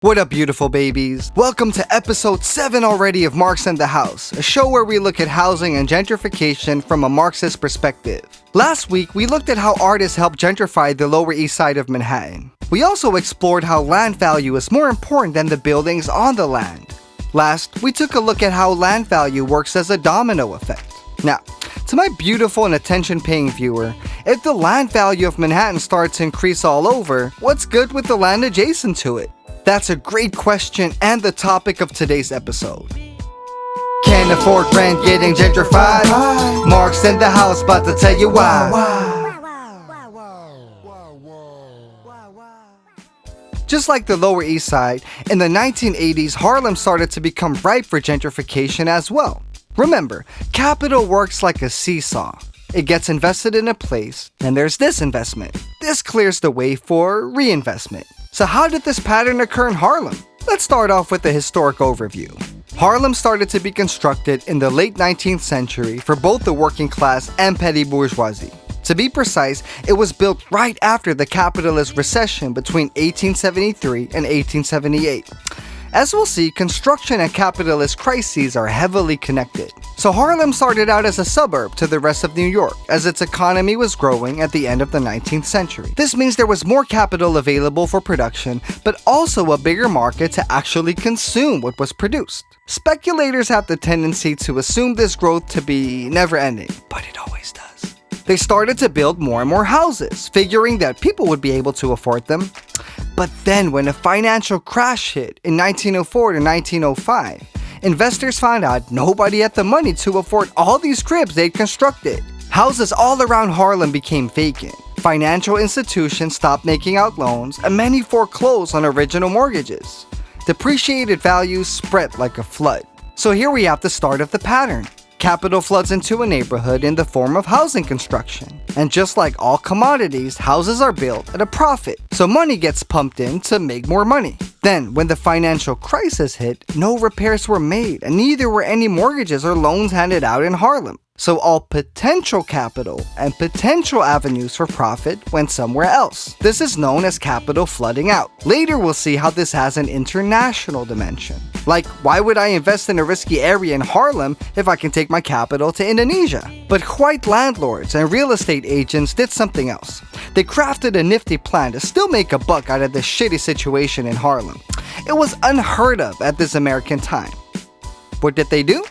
What up, beautiful babies? Welcome to episode 7 already of Marx and the House, a show where we look at housing and gentrification from a Marxist perspective. Last week, we looked at how artists helped gentrify the Lower East Side of Manhattan. We also explored how land value is more important than the buildings on the land. Last, we took a look at how land value works as a domino effect. Now, to my beautiful and attention-paying viewer, if the land value of Manhattan starts to increase all over, what's good with the land adjacent to it? That's a great question and the topic of today's episode. Can't afford rent getting gentrified? Marx in the house about to tell you why. Just like the Lower East Side, in the 1980s, Harlem started to become ripe for gentrification as well. Remember, capital works like a seesaw. It gets invested in a place, and there's disinvestment. This clears the way for reinvestment. So how did this pattern occur in Harlem? Let's start off with a historic overview. Harlem started to be constructed in the late 19th century for both the working class and petty bourgeoisie. To be precise, it was built right after the capitalist recession between 1873 and 1878. As we'll see, construction and capitalist crises are heavily connected. So Harlem started out as a suburb to the rest of New York, as its economy was growing at the end of the 19th century. This means there was more capital available for production, but also a bigger market to actually consume what was produced. Speculators have the tendency to assume this growth to be never-ending, but it always does. They started to build more and more houses, figuring that people would be able to afford them. But then when a financial crash hit in 1904 to 1905, investors found out nobody had the money to afford all these cribs they'd constructed. Houses all around Harlem became vacant. Financial institutions stopped making out loans, and many foreclosed on original mortgages. Depreciated values spread like a flood. So here we have the start of the pattern. Capital floods into a neighborhood in the form of housing construction. And just like all commodities, houses are built at a profit, so money gets pumped in to make more money. Then, when the financial crisis hit, no repairs were made, and neither were any mortgages or loans handed out in Harlem. So all potential capital and potential avenues for profit went somewhere else. This is known as capital flooding out. Later we'll see how this has an international dimension. Like, why would I invest in a risky area in Harlem if I can take my capital to Indonesia? But white landlords and real estate agents did something else. They crafted a nifty plan to still make a buck out of this shitty situation in Harlem. It was unheard of at this American time. What did they do?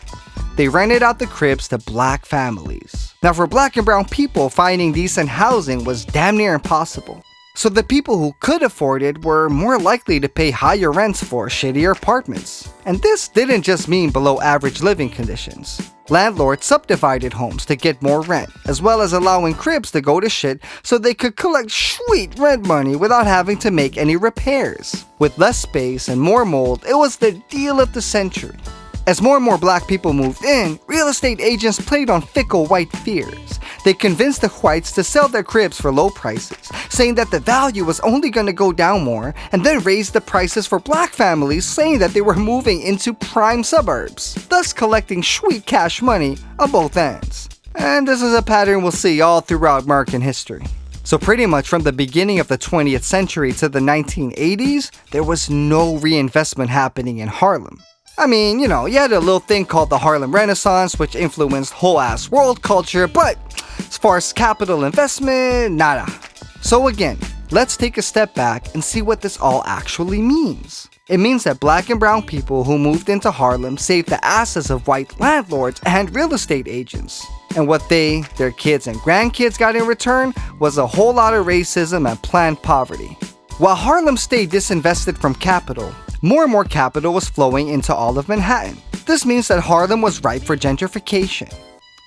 They rented out the cribs to black families. Now, for black and brown people, finding decent housing was damn near impossible. So the people who could afford it were more likely to pay higher rents for shittier apartments. And this didn't just mean below average living conditions. Landlords subdivided homes to get more rent, as well as allowing cribs to go to shit so they could collect sweet rent money without having to make any repairs. With less space and more mold, it was the deal of the century. As more and more black people moved in, real estate agents played on fickle white fears. They convinced the whites to sell their cribs for low prices, saying that the value was only going to go down more, and then raised the prices for black families, saying that they were moving into prime suburbs, thus collecting sweet cash money on both ends. And this is a pattern we'll see all throughout American history. So pretty much from the beginning of the 20th century to the 1980s, there was no reinvestment happening in Harlem. I mean, you had a little thing called the Harlem Renaissance, which influenced whole-ass world culture, but as far as capital investment, nada. So again, let's take a step back and see what this all actually means. It means that black and brown people who moved into Harlem saved the asses of white landlords and real estate agents. And what they, their kids and grandkids got in return was a whole lot of racism and planned poverty. While Harlem stayed disinvested from capital, more and more capital was flowing into all of Manhattan. This means that Harlem was ripe for gentrification.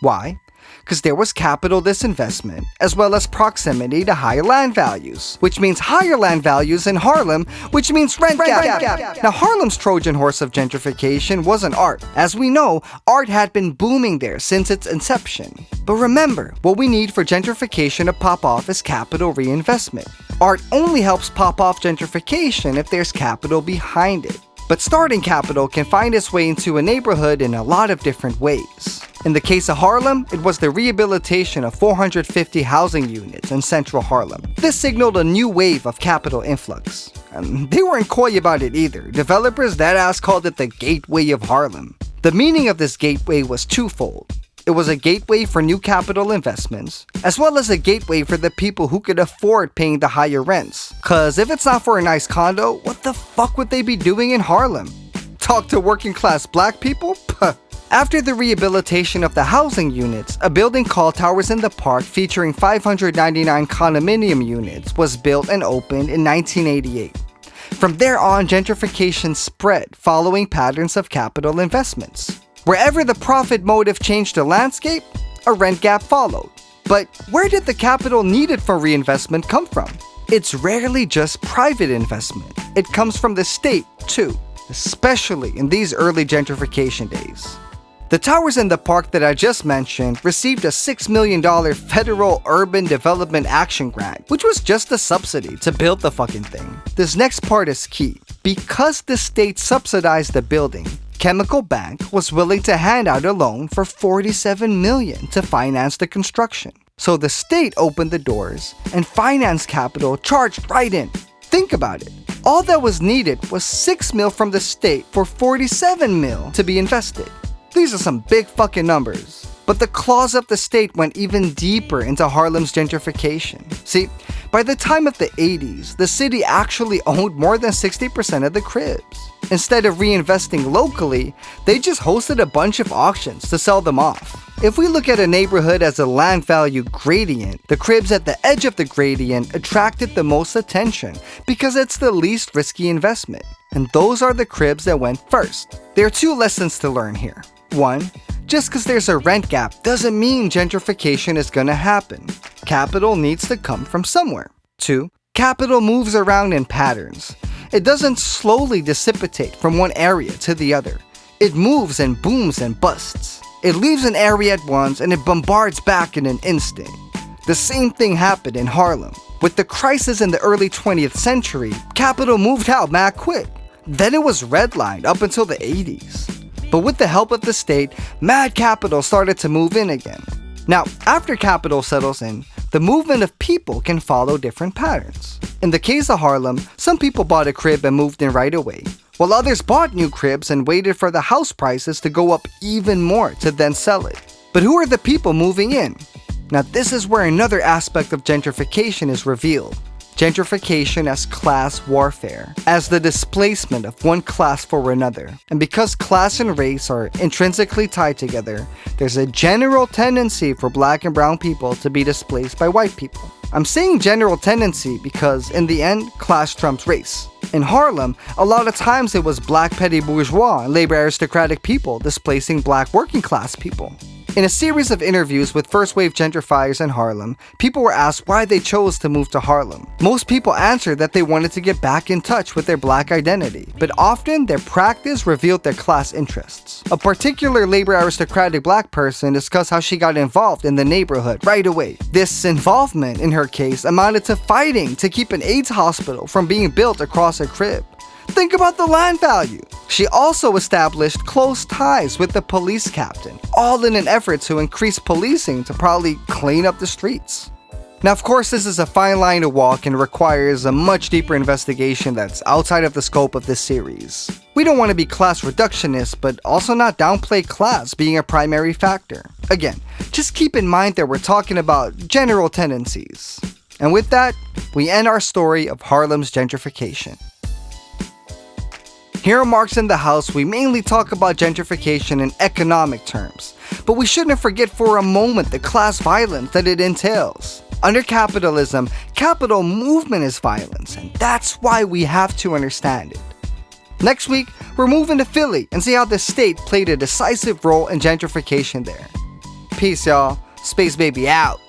Why? Because there was capital disinvestment, as well as proximity to higher land values, which means higher land values in Harlem, which means rent gap. Now, Harlem's Trojan horse of gentrification wasn't art. As we know, art had been booming there since its inception. But remember, what we need for gentrification to pop off is capital reinvestment. Art only helps pop off gentrification if there's capital behind it. But starting capital can find its way into a neighborhood in a lot of different ways. In the case of Harlem, it was the rehabilitation of 450 housing units in central Harlem. This signaled a new wave of capital influx. They weren't coy about it either. Developers deadass called it the Gateway of Harlem. The meaning of this gateway was twofold. It was a gateway for new capital investments, as well as a gateway for the people who could afford paying the higher rents. Cause if it's not for a nice condo, what the fuck would they be doing in Harlem? Talk to working class black people? Puh. After the rehabilitation of the housing units, a building called Towers in the Park featuring 599 condominium units was built and opened in 1988. From there on, gentrification spread following patterns of capital investments. Wherever the profit motive changed the landscape, a rent gap followed. But where did the capital needed for reinvestment come from? It's rarely just private investment. It comes from the state too, especially in these early gentrification days. The Towers in the Park that I just mentioned received a $6 million federal urban development action grant, which was just a subsidy to build the fucking thing. This next part is key. Because the state subsidized the building, Chemical Bank was willing to hand out a loan for $47 million to finance the construction. So the state opened the doors and finance capital charged right in. Think about it. All that was needed was $6 million from the state for $47 million to be invested. These are some big fucking numbers. But the claws of the state went even deeper into Harlem's gentrification. See, by the time of the 80s, the city actually owned more than 60% of the cribs. Instead of reinvesting locally, they just hosted a bunch of auctions to sell them off. If we look at a neighborhood as a land value gradient, the cribs at the edge of the gradient attracted the most attention because it's the least risky investment. And those are the cribs that went first. There are two lessons to learn here. One, just because there's a rent gap doesn't mean gentrification is gonna happen. Capital needs to come from somewhere. Two, capital moves around in patterns. It doesn't slowly dissipate from one area to the other. It moves and booms and busts. It leaves an area at once and it bombards back in an instant. The same thing happened in Harlem. With the crisis in the early 20th century, capital moved out mad quick. Then it was redlined up until the 80s. But with the help of the state, mad capital started to move in again. Now, after capital settles in, the movement of people can follow different patterns. In the case of Harlem, some people bought a crib and moved in right away, while others bought new cribs and waited for the house prices to go up even more to then sell it. But who are the people moving in? Now, this is where another aspect of gentrification is revealed. Gentrification as class warfare, as the displacement of one class for another. And because class and race are intrinsically tied together, there's a general tendency for black and brown people to be displaced by white people. I'm saying general tendency because, in the end, class trumps race. In Harlem, a lot of times it was black petty bourgeois and labor aristocratic people displacing black working class people. In a series of interviews with first-wave gentrifiers in Harlem, people were asked why they chose to move to Harlem. Most people answered that they wanted to get back in touch with their black identity, but often their practice revealed their class interests. A particular labor aristocratic black person discussed how she got involved in the neighborhood right away. This involvement, in her case, amounted to fighting to keep an AIDS hospital from being built across her crib. Think about the land value. She also established close ties with the police captain, all in an effort to increase policing to probably clean up the streets. Now, of course, this is a fine line to walk and requires a much deeper investigation that's outside of the scope of this series. We don't want to be class reductionist, but also not downplay class being a primary factor. Again, just keep in mind that we're talking about general tendencies. And with that, we end our story of Harlem's gentrification. Here on Marx in the House, we mainly talk about gentrification in economic terms, but we shouldn't forget for a moment the class violence that it entails. Under capitalism, capital movement is violence, and that's why we have to understand it. Next week, we're moving to Philly and see how the state played a decisive role in gentrification there. Peace, y'all. Space Baby out.